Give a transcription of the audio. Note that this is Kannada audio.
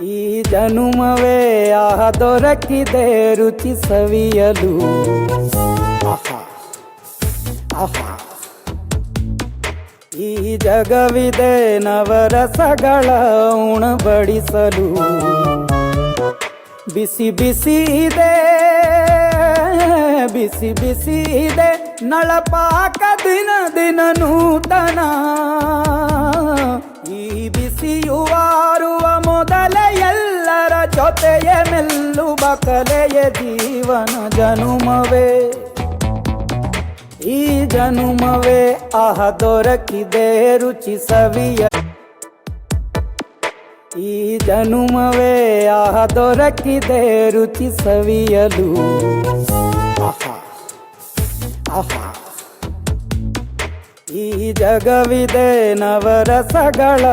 ಈ ಜನುಮವೇ ದೊರಕಿದೆ ರುಚಿ ಸವಿಯಲು. ಆಹಾ ಆಹಾ, ಈ ಜಗವಿದೆ ನವರಸಗಳ ಉಣಬಡಿಸಲು. ಬಿಸಿ ಬಿಸಿ ಇದೆ, ಬಿಸಿ ಬಿಸಿ ಇದೆ ನಳಪಾಕ ದಿನ ದಿನ ನೂತನ. ಈ ಬಿಸಿಯುವಾರುವ ಮೊದಲೇ ಎಲ್ಲರ ಜೊತೆಯೇ ಮೆಲ್ಲುವ ಕಲೆಯ ಜೀವನ ಜನುಮವೇ. ಈ ಜನುಮವೇ ದೊರಕಿದೆ ರುಚಿ ಸವಿಯ. ಈ ಜನುಮವೇ ದೊರಕಿದೆ ರುಚಿ ಸವಿಯಲು. ಆಹಾ ಆಹಾ, ಈ ಜಗವಿದೆ ನವರಸಗಳ